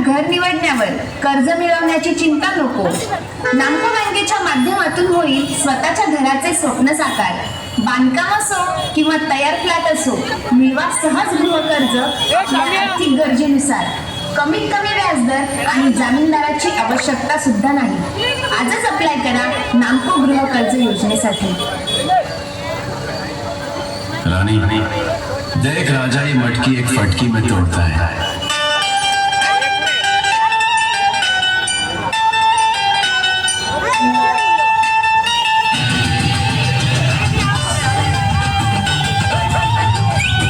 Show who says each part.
Speaker 1: घर निवडण्यावर कर्ज मिळवण्याची चिंता नको. नामको बँकेच्या माध्यमातून होईल स्वतःच्या घराचे स्वप्न साकार. बांधकाम असो किंवा तयार फ्लॅट असो, मिळवा सहज गृहकर्ज आपल्या आर्थिक गरजेनुसार. कमीत कमी व्याजदर आणि जामीनदाराची आवश्यकता सुद्धा नाही. आजच अप्लाय करा नामको गृहकर्ज योजनेसाठी.
Speaker 2: रानी, देख राजा ये मटकी एक फटकी में तोड़ता है.